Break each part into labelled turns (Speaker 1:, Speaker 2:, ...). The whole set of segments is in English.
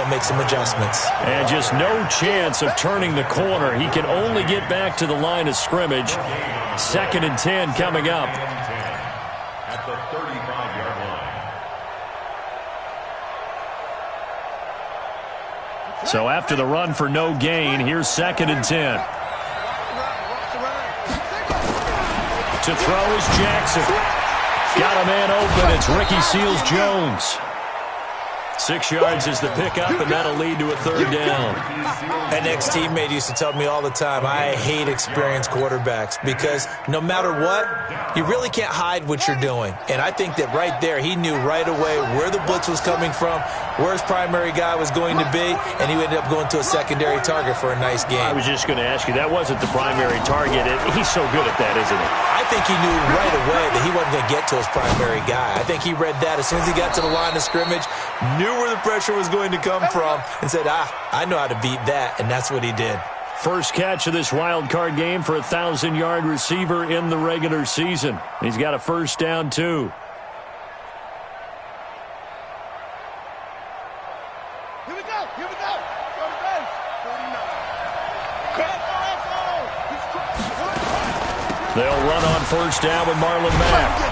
Speaker 1: make some adjustments.
Speaker 2: And just no chance of turning the corner. He can only get back to the line of scrimmage. 2nd and 10 coming up.
Speaker 3: At the 35-yard line.
Speaker 2: So after the run for no gain, here's 2nd and 10. To throw is Jackson. Got a man open. It's Ricky Seals-Jones. 6 yards is the pickup, and that'll lead to a 3rd down.
Speaker 1: An ex-teammate used to tell me all the time, I hate experienced quarterbacks because no matter what, you really can't hide what you're doing. And I think that right there, he knew right away where the blitz was coming from, where his primary guy was going to be, and he ended up going to a secondary target for a nice game.
Speaker 2: I was just going to ask you, that wasn't the primary target. He's so good at that, isn't he?
Speaker 1: I think he knew right away that he wasn't going to get to his primary guy. I think he read that as soon as he got to the line of scrimmage, knew where the pressure was going to come from, and said, I know how to beat that, and that's what he did.
Speaker 2: First catch of this wild card game for a 1,000-yard receiver in the regular season. He's got a 1st down, too.
Speaker 4: Here we go. Go to base. 49.
Speaker 2: They'll run on 1st down with Marlon Mack.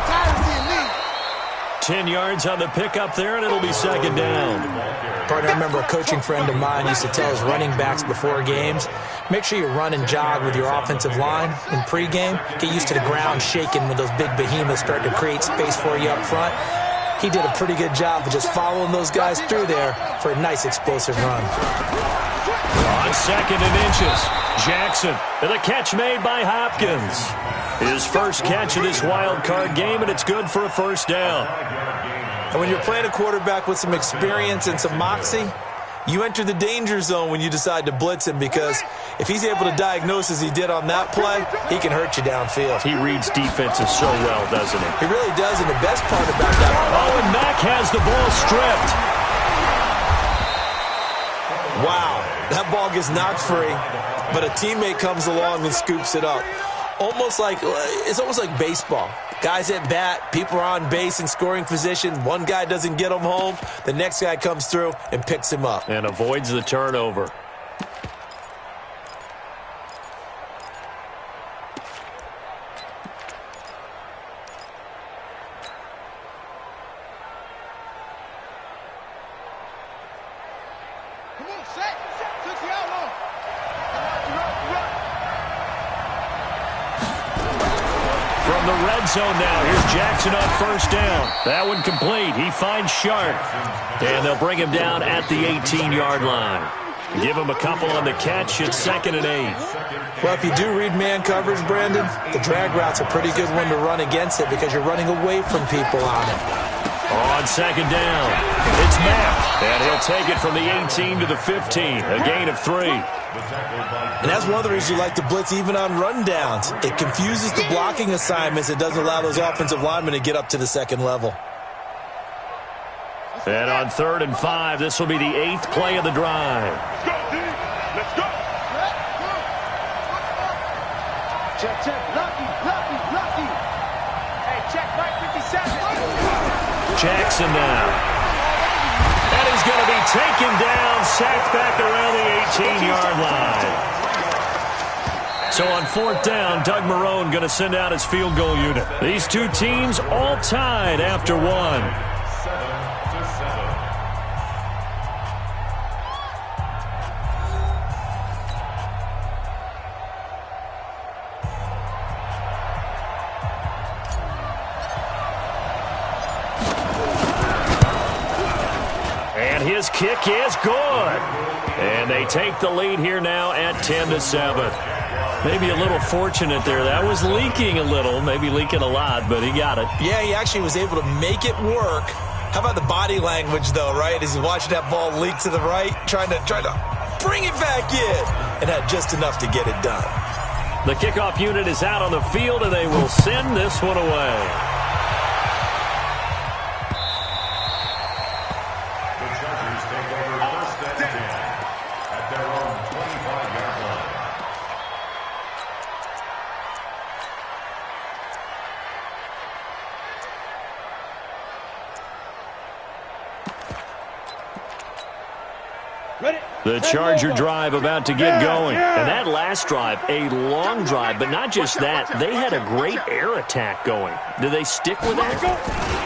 Speaker 2: 10 yards on the pickup there, and it'll be 2nd down.
Speaker 1: Partner, I remember a coaching friend of mine used to tell his running backs before games, make sure you run and jog with your offensive line in pregame. Get used to the ground shaking when those big behemoths start to create space for you up front. He did a pretty good job of just following those guys through there for a nice explosive run.
Speaker 2: On 2nd and inches, Jackson, and the catch made by Hopkins. His first catch of this wild card game, and it's good for a 1st down.
Speaker 1: And when you're playing a quarterback with some experience and some moxie, you enter the danger zone when you decide to blitz him, because if he's able to diagnose as he did on that play, he can hurt you downfield.
Speaker 2: He reads defenses so well, doesn't he?
Speaker 1: He really does, and the best part about that...
Speaker 2: Oh, and Mack has the ball stripped.
Speaker 1: Wow, that ball gets knocked free, but a teammate comes along and scoops it up. It's almost like baseball. Guys at bat, people are on base in scoring position. One guy doesn't get him home. The next guy comes through and picks him up.
Speaker 2: And avoids the turnover.
Speaker 4: Come on, set. 60 out long.
Speaker 2: From the red zone now, here's Jackson on 1st down. That one complete. He finds Sharp. And they'll bring him down at the 18-yard line. Give him a couple on the catch. It's 2nd and 8.
Speaker 1: Well, if you do read man coverage, Brandon, the drag route's a pretty good one to run against it because you're running away from people on it.
Speaker 2: On 2nd down, it's Mack. And he'll take it from the 18 to the 15. A gain of 3.
Speaker 1: And that's one of the reasons you like to blitz even on rundowns. It confuses the blocking assignments. It doesn't allow those offensive linemen to get up to the 2nd level.
Speaker 2: And on 3rd and 5, this will be the 8th play of the drive.
Speaker 4: Let's go. Check. Lucky. Hey, check, right 57.
Speaker 2: Jackson now. And he's going to be taken down, sacked back around the 18-yard line. So on 4th down, Doug Marrone going to send out his field goal unit. These two teams all tied after 1.
Speaker 3: 7-7.
Speaker 2: And his kick is good. And they take the lead here now at 10-7. Maybe a little fortunate there. That was leaking a little, maybe leaking a lot, but he got it.
Speaker 1: Yeah, he actually was able to make it work. How about the body language, though, right? As he watched that ball leak to the right, trying to bring it back in, and had just enough to get it done.
Speaker 2: The kickoff unit is out on the field, and they will send this one away. The Charger drive about to get going. And that last drive, a long drive, but not just that. They had a great air attack going. Do they stick with that?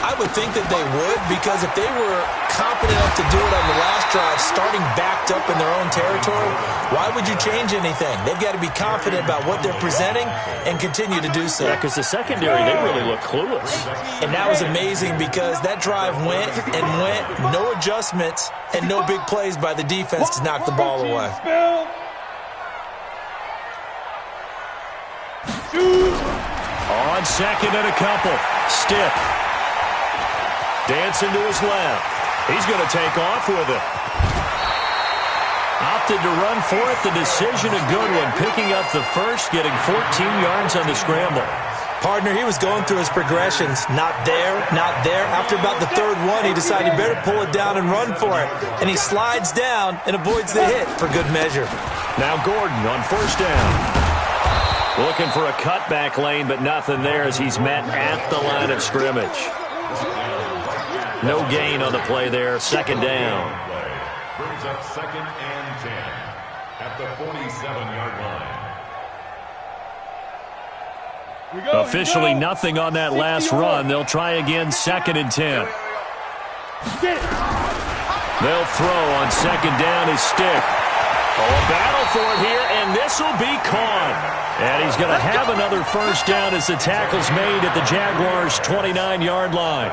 Speaker 1: I would think that they would, because if they were competent enough to do it on the last drive, starting backed up in their own territory, why would you change anything? They've got to be confident about what they're presenting and continue to do so.
Speaker 2: Yeah, because the secondary, they really look clueless.
Speaker 1: And that was amazing because that drive went and went, no adjustments and no big plays by the defense to knock the ball away.
Speaker 2: On second and a couple. Stick. Dancing to his left. He's going to take off with it. Opted to run for it. The decision a good one. Picking up the first, getting 14 yards on the scramble.
Speaker 1: Partner, he was going through his progressions. Not there, not there. After about the third one, he decided he better pull it down and run for it. And he slides down and avoids the hit for good measure.
Speaker 2: Now Gordon on first down. Looking for a cutback lane, but nothing there as he's met at the line of scrimmage. No gain on the play there. Second down.
Speaker 3: Brings up 2nd and 10 at the 47-yard line.
Speaker 2: Officially nothing on that last run. They'll try again 2nd and 10. They'll throw on second down his Stick. Oh, a battle for it here, and this will be caught. And he's going to have another first down as the tackle's made at the Jaguars' 29-yard line.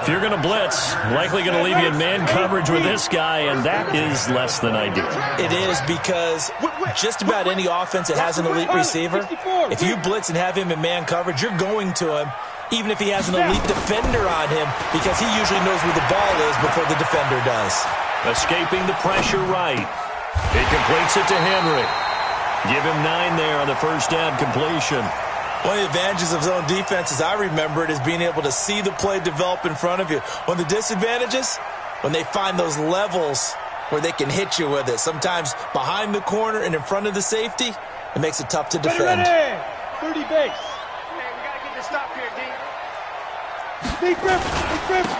Speaker 2: If you're going to blitz, likely going to leave you in man coverage with this guy, and that is less than ideal.
Speaker 1: It is, because just about any offense that has an elite receiver, if you blitz and have him in man coverage, you're going to him, even if he has an elite defender on him, because he usually knows where the ball is before the defender does.
Speaker 2: Escaping the pressure right. He completes it to Henry. Give him 9 there on the first down completion.
Speaker 1: One of the advantages of zone defense, as I remember it, is being able to see the play develop in front of you. One of the disadvantages, when they find those levels where they can hit you with it. Sometimes behind the corner and in front of the safety, it makes it tough to defend.
Speaker 4: 30 base. Man, we got to get this stop here, D. Deep grip.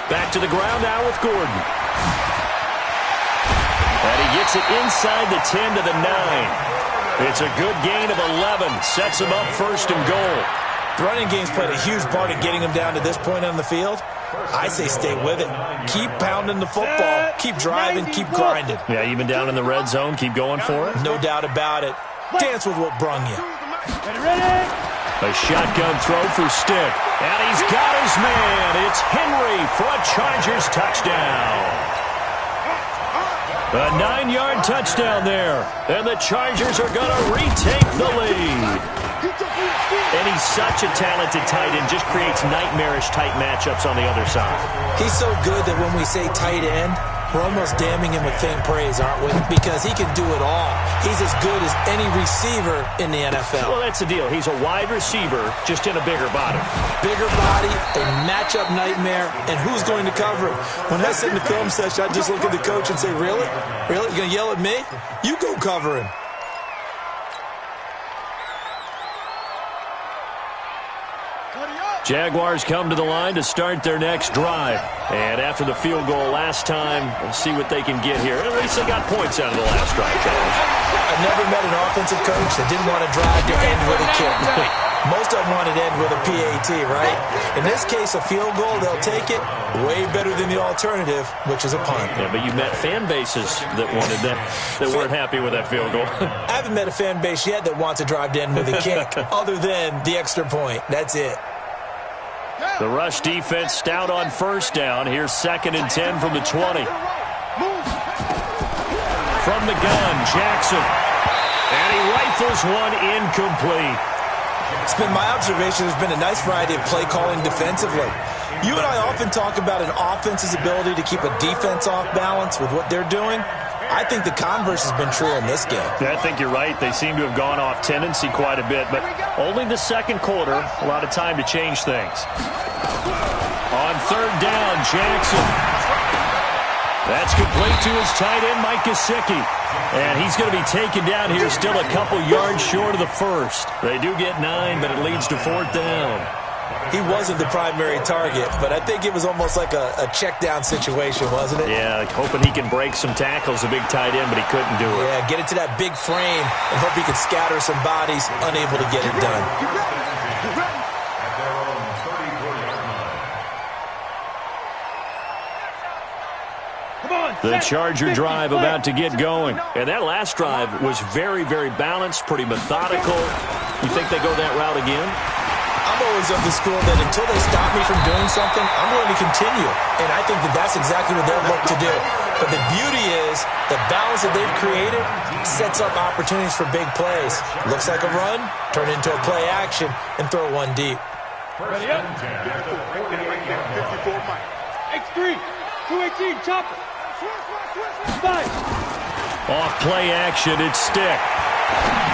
Speaker 2: Back to the ground now with Gordon. And he gets it inside the 10 to the 9. It's a good gain of 11. Sets him up first and goal.
Speaker 1: The running game's played a huge part in getting him down to this point on the field. I say stay with it. Keep pounding the football. Keep driving. Keep grinding.
Speaker 2: Yeah, even down in the red zone, keep going for it.
Speaker 1: No doubt about it. Dance with what brung you.
Speaker 4: Ready?
Speaker 2: A shotgun throw for Stick. And he's got his man. It's Henry for a Chargers touchdown. A 9-yard touchdown there. And the Chargers are going to retake the lead. And he's such a talented tight end. Just creates nightmarish tight matchups on the other side.
Speaker 1: He's so good that when we say tight end, we're almost damning him with faint praise, aren't we? Because he can do it all. He's as good as any receiver in the NFL.
Speaker 2: Well, that's the deal. He's a wide receiver, just in a bigger body.
Speaker 1: Bigger body, a matchup nightmare, and who's going to cover him? When I sit in the film session, I just look at the coach and say, really? Really? You going to yell at me? You go cover him.
Speaker 2: Jaguars come to the line to start their next drive. And after the field goal last time, we'll see what they can get here. At least they got points out of the last drive, Charles.
Speaker 1: I've never met an offensive coach that didn't want to drive to end with a kick. Most of them wanted to end with a PAT, right? In this case, a field goal, they'll take it. Way better than the alternative, which is a punt.
Speaker 2: Yeah, but you met fan bases that wanted that weren't happy with that field goal.
Speaker 1: I haven't met a fan base yet that wants to drive to end with a kick, other than the extra point. That's it.
Speaker 2: The rush defense stout on first down. Here's 2nd and 10 from the 20. From the gun, Jackson. And he rifles one incomplete.
Speaker 1: It's been my observation there's been a nice variety of play calling defensively. You and I often talk about an offense's ability to keep a defense off balance with what they're doing. I think the converse has been true in this game.
Speaker 2: Yeah, I think you're right. They seem to have gone off tendency quite a bit, but only the second quarter, a lot of time to change things. On third down, Jackson. That's complete to his tight end, Mike Gesicki. And he's going to be taken down here, still a couple yards short of the first. They do get 9, but it leads to 4th down.
Speaker 1: He wasn't the primary target, but I think it was almost like a check down situation, wasn't it?
Speaker 2: Yeah, like hoping he can break some tackles, a big tight end, but he couldn't do it.
Speaker 1: Yeah, get it to that big frame and hope he can scatter some bodies, unable to get it done.
Speaker 2: The Charger drive about to get going. And that last drive was very, very balanced, pretty methodical. You think they go that route again?
Speaker 1: I'm always of the school that until they stop me from doing something, I'm going to continue. And I think that that's exactly what they'll look to do. But the beauty is the balance that they've created sets up opportunities for big plays. Looks like a run, turn into a play action, and throw one deep.
Speaker 4: Ready up. 54 Mike. X3, 218, chopper. Five.
Speaker 2: Off play action, it's Stick.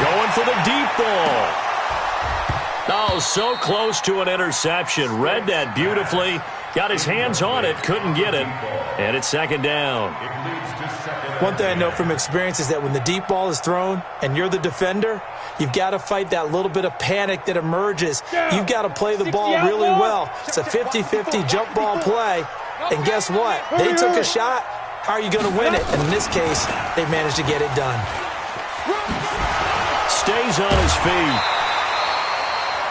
Speaker 2: Going for the deep ball. Oh, so close to an interception. Read that beautifully. Got his hands on it, couldn't get it. And it's second down.
Speaker 1: One thing I know from experience is that when the deep ball is thrown and you're the defender, you've got to fight that little bit of panic that emerges. You've got to play the ball really well. It's a 50-50 jump ball play. And guess what? They took a shot. How are you going to win it? And in this case, they managed to get it done.
Speaker 2: Stays on his feet.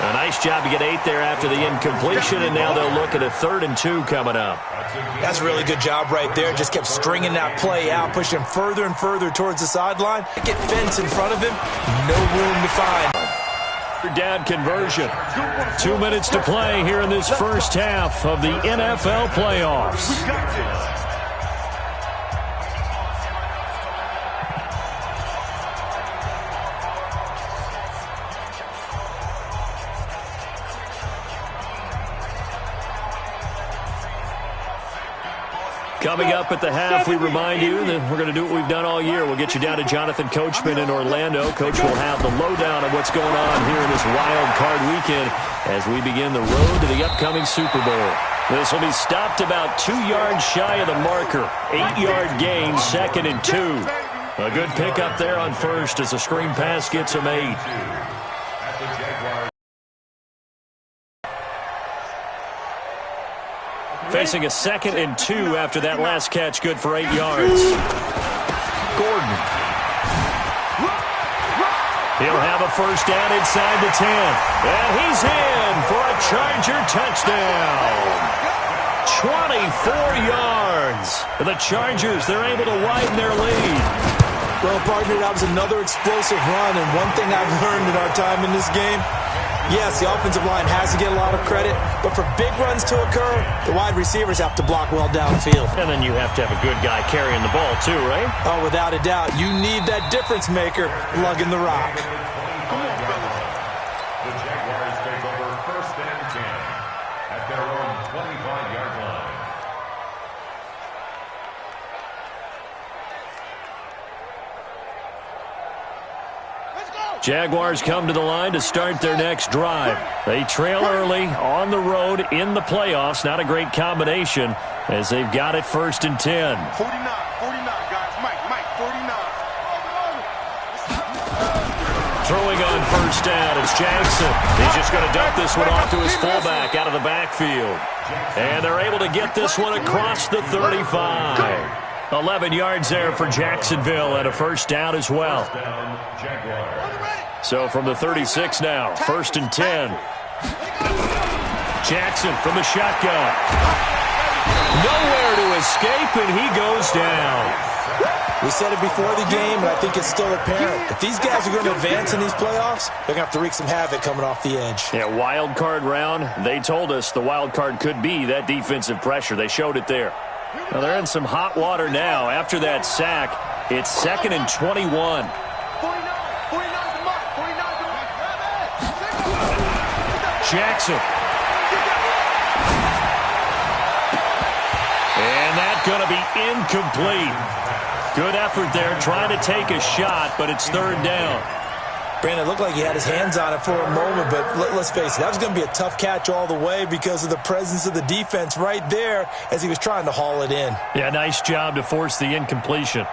Speaker 2: A nice job to get 8 there after the incompletion, and now they'll look at a 3rd and 2 coming up.
Speaker 1: That's a really good job right there. Just kept stringing that play out, pushing him further and further towards the sideline. Get fence in front of him, no room to find.
Speaker 2: Down conversion. 2 minutes to play here in this first half of the NFL playoffs. Coming up at the half, we remind you that we're going to do what we've done all year. We'll get you down to Jonathan Coachman in Orlando. Coach will have the lowdown of what's going on here in this wild card weekend as we begin the road to the upcoming Super Bowl. This will be stopped about 2 yards shy of the marker. 8-yard gain, 2nd and 2. A good pickup there on first as the screen pass gets him 8. Facing a 2nd and 2 after that last catch, good for 8 yards. Gordon. He'll have a first down inside the 10. And he's in for a Charger touchdown. 24 yards. The Chargers, they're able to widen their lead.
Speaker 1: Well, partner, that was another explosive run, and one thing I've learned in our time in this game, yes, the offensive line has to get a lot of credit, but for big runs to occur, the wide receivers have to block well downfield.
Speaker 2: And then you have to have a good guy carrying the ball too, right?
Speaker 1: Oh, without a doubt. You need that difference maker lugging the rock.
Speaker 3: The Jaguars take over 1st and 10 at their own 25-yard line.
Speaker 2: Jaguars come to the line to start their next drive. They trail early on the road in the playoffs. Not a great combination as they've got it 1st and 10.
Speaker 4: 49, guys. Mike, 49.
Speaker 2: Throwing on first down, it's Jackson. He's just going to dump this one off to his fullback out of the backfield. And they're able to get this one across the 35. 11 yards there for Jacksonville and a first down as well. So from the 36 now, 1st and 10. Jackson from the shotgun. Nowhere to escape, and he goes down.
Speaker 1: We said it before the game, and I think it's still apparent. If these guys are going to advance in these playoffs, they're going to have to wreak some havoc coming off the edge.
Speaker 2: Yeah, wild card round. They told us the wild card could be that defensive pressure. They showed it there. Now they're in some hot water now. After that sack, it's 2nd and 21. Jackson. And that's going to be incomplete. Good effort there, trying to take a shot, but it's 3rd down.
Speaker 1: Brandon, it looked like he had his hands on it for a moment, but let's face it, that was going to be a tough catch all the way because of the presence of the defense right there as he was trying to haul it in.
Speaker 2: Yeah, nice job to force the incompletion.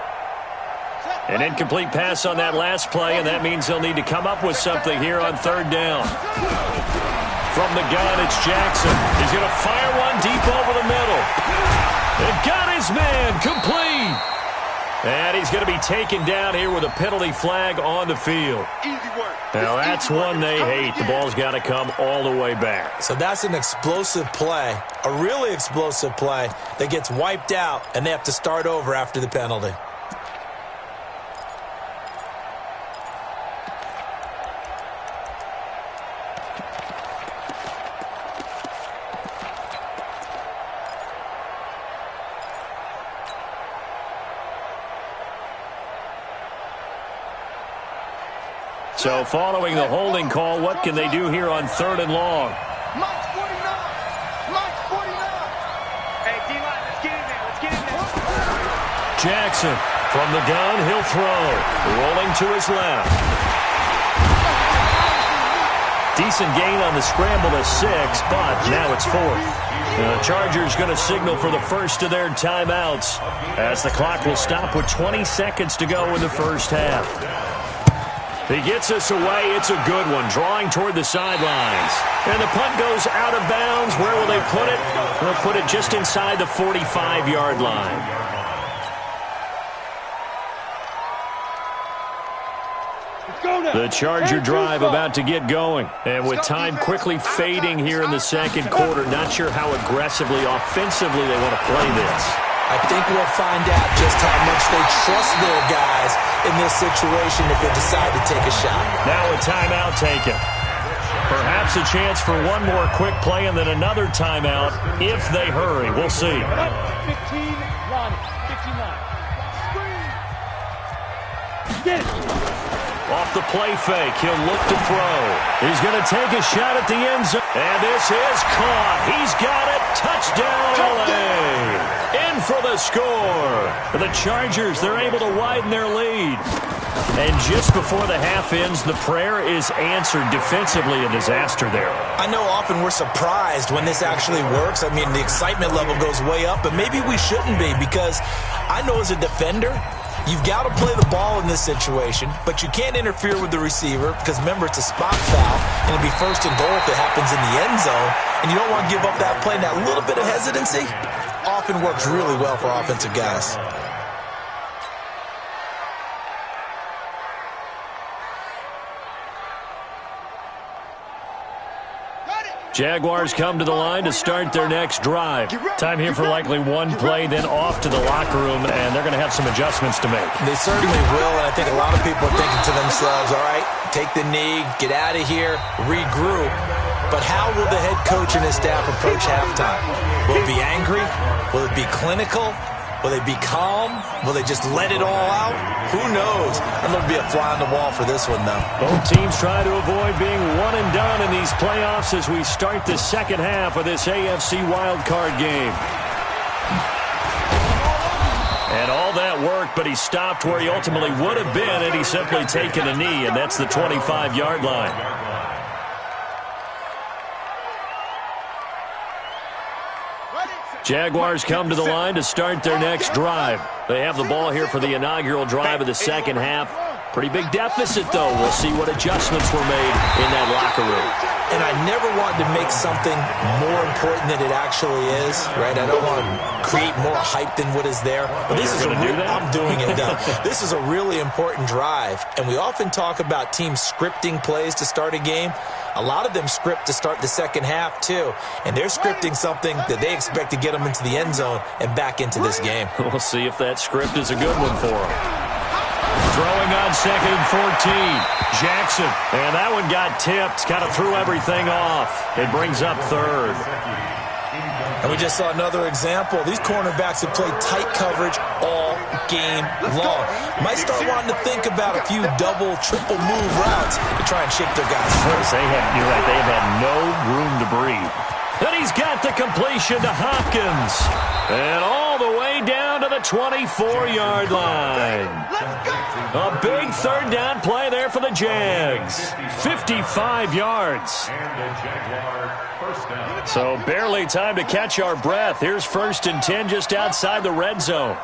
Speaker 2: An incomplete pass on that last play, and that means they'll need to come up with something here on 3rd down. From the gun, it's Jackson. He's going to fire one deep over the middle. And got his man complete. And he's going to be taken down here with a penalty flag on the field.
Speaker 4: Easy work.
Speaker 2: Now, that's one they hate. The ball's got to come all the way back.
Speaker 1: So that's an explosive play, a really explosive play that gets wiped out, and they have to start over after the penalty.
Speaker 2: So following the holding call, what can they do here on 3rd and long?
Speaker 4: Mike 49. Mike 49. Hey, D-line, let's get in there. Let's get in there.
Speaker 2: Jackson from the gun, he'll throw. Rolling to his left. Decent gain on the scramble to 6, but now it's 4th. The Chargers going to signal for the first of their timeouts as the clock will stop with 20 seconds to go in the first half. He gets us away. It's a good one, drawing toward the sidelines. And the punt goes out of bounds. Where will they put it? They'll put it just inside the 45-yard line. The Charger drive about to get going. And with time quickly fading here in the second quarter, not sure how aggressively, offensively they want to play this.
Speaker 1: I think we'll find out just how much they trust their guys in this situation if they decide to take a shot.
Speaker 2: Now a timeout taken. Perhaps a chance for one more quick play and then another timeout if they hurry. We'll see.
Speaker 4: 15, Ronnie. 59. Get it.
Speaker 2: Off the play fake, he'll look to throw. He's going to take a shot at the end zone. And this is caught. He's got it. Touchdown, LA. In for the score. For the Chargers, they're able to widen their lead. And just before the half ends, the prayer is answered. Defensively, a disaster there.
Speaker 1: I know often we're surprised when this actually works. I mean, the excitement level goes way up, but maybe we shouldn't be, because I know as a defender, you've got to play the ball in this situation, but you can't interfere with the receiver because, remember, it's a spot foul, and it'll be 1st and goal if it happens in the end zone, and you don't want to give up that play. That little bit of hesitancy often works really well for offensive guys.
Speaker 2: Jaguars come to the line to start their next drive. Time here for likely one play, then off to the locker room, and they're going to have some adjustments to make.
Speaker 1: They certainly will, and I think a lot of people are thinking to themselves, all right, take the knee, get out of here, regroup. But how will the head coach and his staff approach halftime? Will it be angry? Will it be clinical? Will they be calm? Will they just let it all out? Who knows? I'm going to be a fly on the wall for this one, though.
Speaker 2: Both teams try to avoid being one and done in these playoffs as we start the second half of this AFC wildcard game. And all that worked, but he stopped where he ultimately would have been had he simply taken a knee, and that's the 25-yard line. Jaguars come to the line to start their next drive. They have the ball here for the inaugural drive of the second half. Pretty big deficit, though. We'll see what adjustments were made in that locker room.
Speaker 1: And I never wanted to make something more important than it actually is, right? I don't want to create more hype than what is there. But this is I'm doing it, though. This is a really important drive. And we often talk about teams scripting plays to start a game. A lot of them script to start the second half, too. And they're scripting something that they expect to get them into the end zone and back into this game.
Speaker 2: We'll see if that script is a good one for them. Throwing on 2nd and 14. Jackson. And that one got tipped. Kind of threw everything off. It brings up 3rd.
Speaker 1: And we just saw another example. These cornerbacks have played tight coverage all game long. Might start wanting to think about a few double, triple move routes to try and shake their guys first.
Speaker 2: You're right. They have had no room to breathe. And he's got the completion to Hopkins. And all the way down to the 24-yard line. A big 3rd down play there for the Jags. 55 yards. So barely time to catch our breath. Here's 1st and 10 just outside the red zone.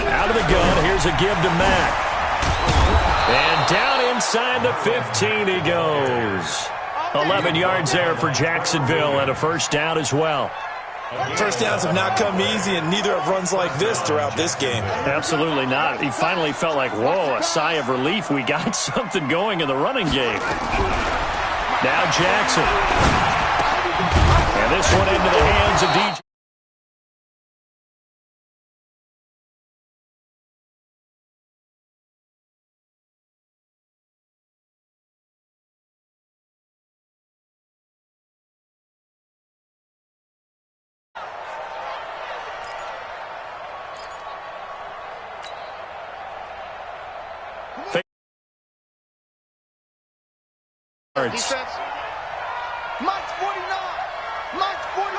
Speaker 2: Out of the gun, here's a give to Mack. And down inside the 15 he goes. 11 yards there for Jacksonville and a first down as well.
Speaker 5: First downs have not come easy, and neither have runs like this throughout this game.
Speaker 2: Absolutely not. He finally felt like, whoa, a sigh of relief. We got something going in the running game. Now Jackson. And this one into the hands of DJ.
Speaker 4: Defense. Mike's 49. Mike's 40.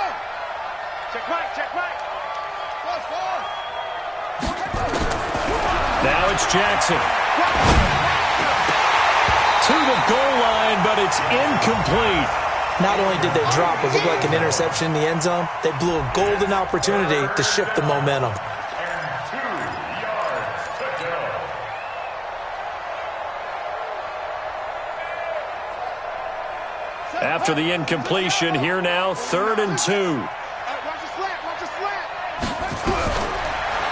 Speaker 4: Check right, check right.
Speaker 2: Now it's Jackson. To the goal line, but it's incomplete.
Speaker 1: Not only did they drop what looked like an interception in the end zone, they blew a golden opportunity to shift the momentum.
Speaker 2: After the incompletion, here now, 3rd and 2.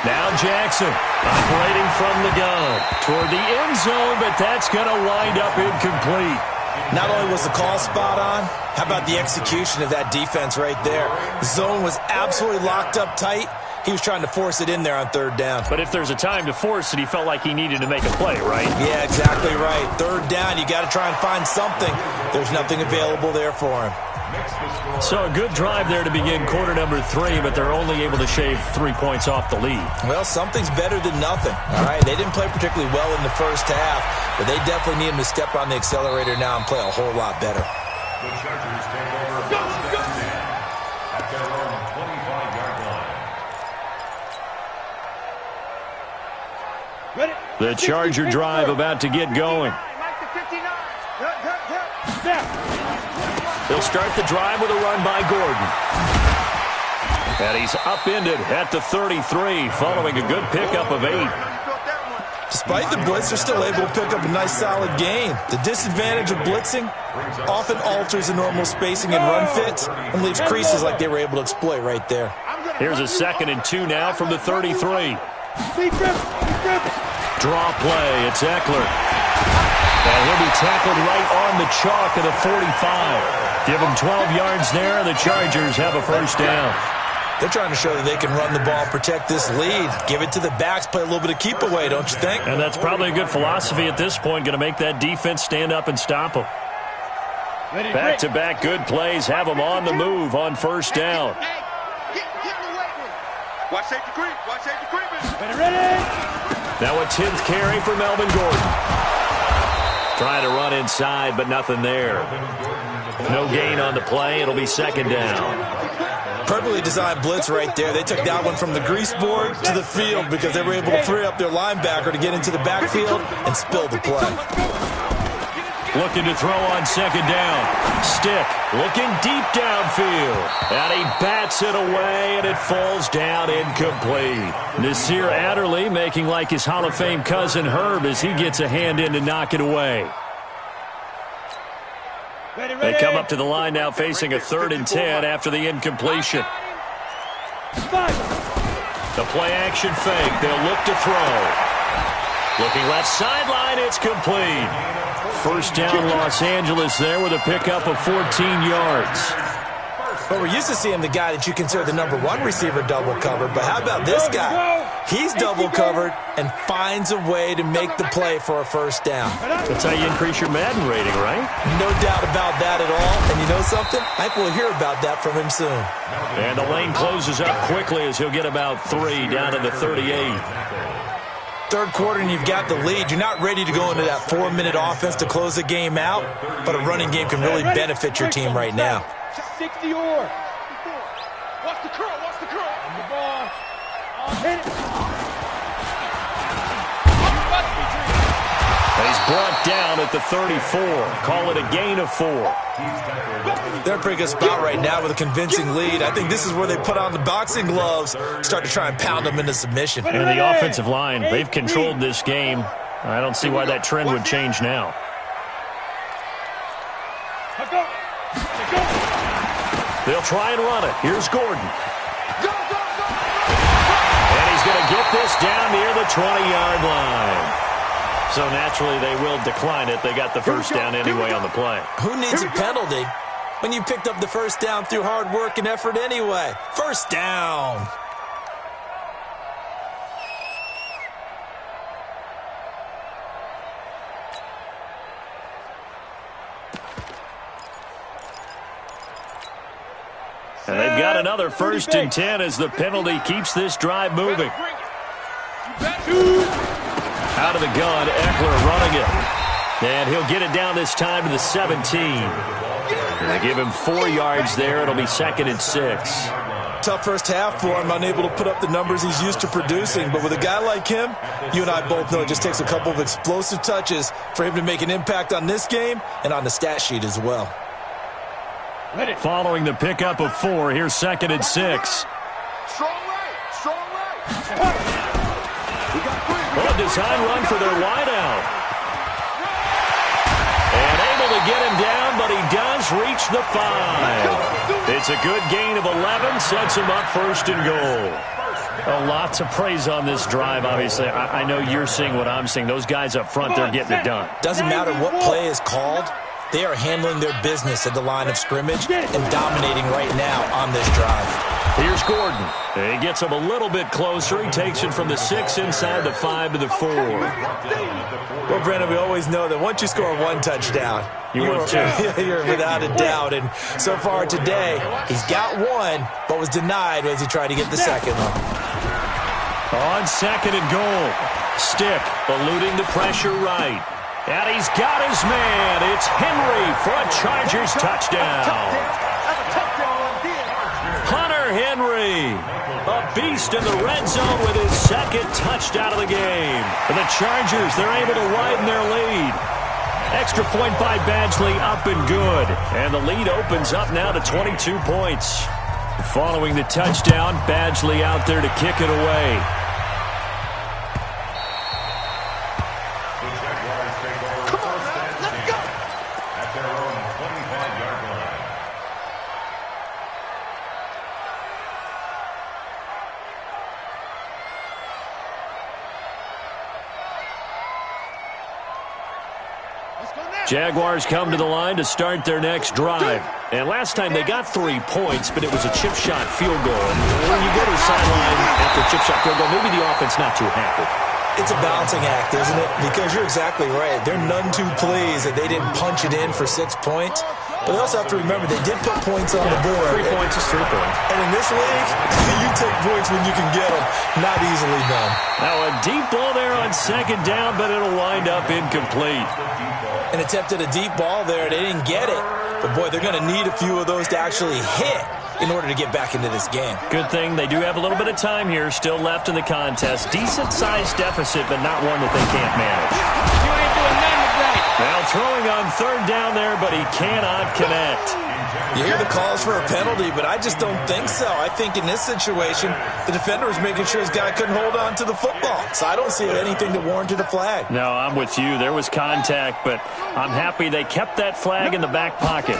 Speaker 2: Now Jackson operating from the gun toward the end zone, but that's going to wind up incomplete.
Speaker 5: Not only was the call spot on, how about the execution of that defense right there? The zone was absolutely locked up tight. He was trying to force it in there on 3rd down.
Speaker 2: But if there's a time to force it, he felt like he needed to make a play, right?
Speaker 5: Yeah, exactly right. 3rd down, you got to try and find something. There's nothing available there for him.
Speaker 2: So a good drive there to begin quarter number 3, but they're only able to shave 3 points off the lead.
Speaker 5: Well, something's better than nothing. All right, they didn't play particularly well in the first half, but they definitely need him to step on the accelerator now and play a whole lot better.
Speaker 3: The Chargers take over first and 10 at their own 25-yard line.
Speaker 2: The Charger drive about to get going. They'll start the drive with a run by Gordon. And he's upended at the 33 following a good pickup of 8.
Speaker 5: Despite the blitz, they're still able to pick up a nice solid gain. The disadvantage of blitzing often alters the normal spacing and run fits and leaves creases like they were able to exploit right there.
Speaker 2: Here's a 2nd and 2 now from the 33. Draw play, it's Eckler. And he'll be tackled right on the chalk of the 45. Give him 12 yards there, and the Chargers have a first down.
Speaker 5: They're trying to show that they can run the ball and protect this lead. Give it to the backs, play a little bit of keep away, don't you think?
Speaker 2: And that's probably a good philosophy at this point, going to make that defense stand up and stop them. Back-to-back good plays have them on the move on first down.
Speaker 4: Watch safety creep. Watch safety creeping.
Speaker 2: Now a 10th carry for Melvin Gordon. Trying to run inside, but nothing there. No gain on the play. It'll be 2nd down.
Speaker 5: Perfectly designed blitz right there. They took that one from the grease board to the field because they were able to free up their linebacker to get into the backfield and spill the play.
Speaker 2: Looking to throw on 2nd down. Stick looking deep downfield. And he bats it away, and it falls down incomplete. Nasir Adderley making like his Hall of Fame cousin Herb as he gets a hand in to knock it away. They come up to the line now facing a 3rd and 10 after the incompletion. The play action fake. They'll look to throw. Looking left sideline. It's complete. First down Los Angeles there with a pickup of 14 yards.
Speaker 5: Well, we're used to seeing the guy that you consider the number 1 receiver double covered, but how about this guy? He's double covered and finds a way to make the play for a first down.
Speaker 2: That's how you increase your Madden rating, right?
Speaker 5: No doubt about that at all. And you know something? I think we'll hear about that from him soon.
Speaker 2: And the lane closes up quickly as he'll get about 3 down to the 38.
Speaker 5: 3rd quarter and you've got the lead. You're not ready to go into that 4-minute offense to close the game out, but a running game can really benefit your team right now.
Speaker 4: 60 or. Watch the curl. Watch the curl. The ball. Hit it.
Speaker 2: He's brought down at the 34. Call it a gain of 4.
Speaker 5: They're in a pretty good spot right now with a convincing lead. I think this is where they put on the boxing gloves, start to try and pound them into submission.
Speaker 2: And the offensive line, they've controlled this game I don't see why that trend would change now. They'll try and run it. Here's Gordon. And he's going to get this down near the 20-yard line. So naturally, they will decline it. They got the first down anyway on the play.
Speaker 5: Who needs a penalty when you picked up the first down through hard work and effort anyway? First down.
Speaker 2: And they've got another 1st and 10 as the penalty keeps this drive moving. Out of the gun, Eckler running it. And he'll get it down this time to the 17. And they give him 4 yards there. It'll be 2nd and 6.
Speaker 5: Tough first half for him, unable to put up the numbers he's used to producing. But with a guy like him, you and I both know it just takes a couple of explosive touches for him to make an impact on this game and on the stat sheet as well.
Speaker 2: Following the pickup of 4, here's 2nd and 6. Well, a design run for their wideout. And able to get him down, but he does reach the 5. It's a good gain of 11, sets him up 1st and goal. A lot to praise on this drive, obviously. I know you're seeing what I'm seeing. Those guys up front, they're getting it done.
Speaker 5: Doesn't matter what play is called. They are handling their business at the line of scrimmage and dominating right now on this drive.
Speaker 2: Here's Gordon. He gets him a little bit closer. He takes it from the 6 inside the 5 to the 4.
Speaker 5: Well, Brendan, we always know that once you score 1 touchdown, you're without a doubt. And so far today, he's got 1, but was denied as he tried to get the 2nd one.
Speaker 2: On 2nd and goal. Stick eluding the pressure right. And he's got his man. It's Henry for a Chargers touchdown. Hunter Henry, a beast in the red zone with his 2nd touchdown of the game. And the Chargers, they're able to widen their lead. Extra point by Badgley, up and good. And the lead opens up now to 22 points. Following the touchdown, Badgley out there to kick it away. Jaguars come to the line to start their next drive. And last time they got 3 points, but it was a chip shot field goal. And when you go to the sideline after a chip shot field goal, maybe the offense not too happy.
Speaker 5: It's a balancing act, isn't it? Because you're exactly right. They're none too pleased that they didn't punch it in for 6 points. But they also have to remember they did put points on the board.
Speaker 2: 3 points is 3 points.
Speaker 5: And in this league, you take points when you can get them. Not easily done.
Speaker 2: Now a deep ball there on 2nd down, but it'll wind up incomplete.
Speaker 5: And attempted a deep ball there. They didn't get it. But, boy, they're going to need a few of those to actually hit in order to get back into this game.
Speaker 2: Good thing they do have a little bit of time here still left in the contest. Decent-sized deficit, but not one that they can't manage.
Speaker 4: You ain't doing nothing today.
Speaker 2: Now throwing on 3rd down there, but he cannot connect.
Speaker 5: You hear the calls for a penalty, but I just don't think so. I think in this situation, the defender was making sure his guy couldn't hold on to the football. So I don't see anything that warranted a flag.
Speaker 2: No, I'm with you. There was contact, but I'm happy they kept that flag in the back pocket.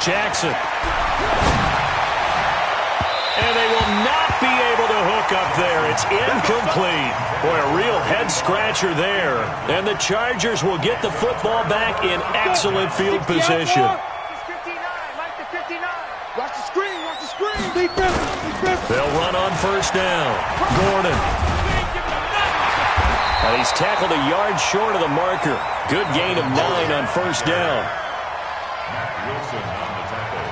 Speaker 2: Jackson. And they will not be able to hook up there. It's incomplete. Boy, a real head-scratcher there. And the Chargers will get the football back in excellent field position.
Speaker 4: Watch the screen, watch the screen. Defense.
Speaker 2: They'll run on 1st down. Gordon. And he's tackled a yard short of the marker. Good gain of 9 on 1st down.
Speaker 3: Wilson on the tackle.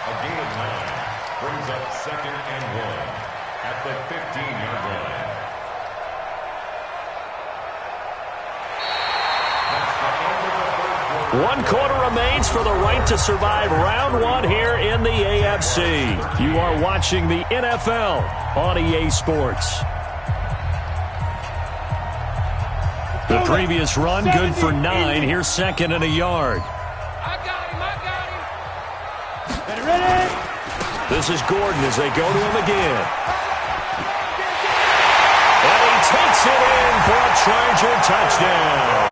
Speaker 3: A gain of 9 brings up 2nd and 1 at the 15-yard line.
Speaker 2: One quarter remains for the right to survive round 1 here in the AFC. You are watching the NFL on EA Sports. The previous run good for 9. Here's 2nd and a yard.
Speaker 4: I got him. Ready?
Speaker 2: This is Gordon as they go to him again. And he takes it in for a Charger touchdown.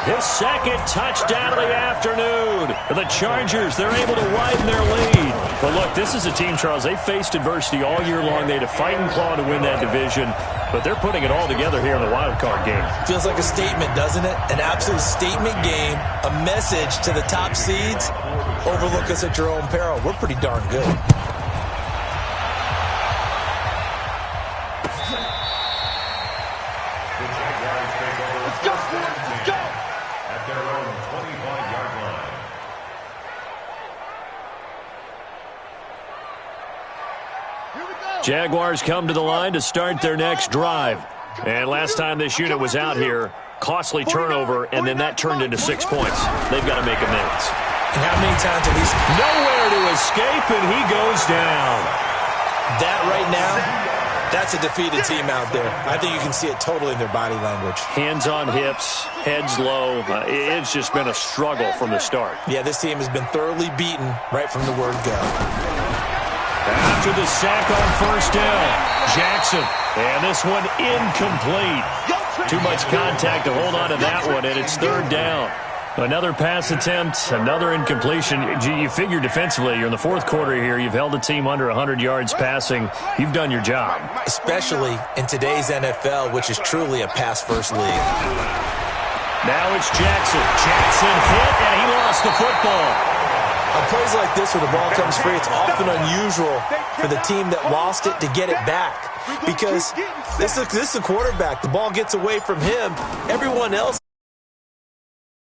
Speaker 2: His second touchdown of the afternoon. The Chargers, they're able to widen their lead. But look, this is a team, Charles, they faced adversity all year long. They had to fight and claw to win that division, but they're putting it all together here in the wild card game.
Speaker 5: Feels like a statement, doesn't it? An absolute statement game, a message to the top seeds. Overlook us at your own peril. We're pretty darn good.
Speaker 3: At their own 25-yard line.
Speaker 2: Jaguars come to the line to start their next drive. And last time this unit was out here, costly turnover, and then that turned into 6 points. They've got to make amends.
Speaker 5: And how many times have these...
Speaker 2: Nowhere to escape, and he goes down.
Speaker 5: That right now, that's a defeated team out there. I think you can see it totally in their body language.
Speaker 2: Hands on hips, heads low. It's just been a struggle from the start.
Speaker 5: Yeah, this team has been thoroughly beaten right from the word go.
Speaker 2: After the sack on first down, Jackson. And this one incomplete. Too much contact to hold on to that one, and it's third down. Another pass attempt, another incompletion. You figure defensively, you're in the fourth quarter here. You've held the team under 100 yards passing. You've done your job.
Speaker 5: Especially in today's NFL, which is truly a pass-first league.
Speaker 2: Now it's Jackson. Jackson hit, and he lost the football.
Speaker 5: On plays like this where the ball comes free, it's often unusual for the team that lost it to get it back. Because this is a quarterback. The ball gets away from him. Everyone else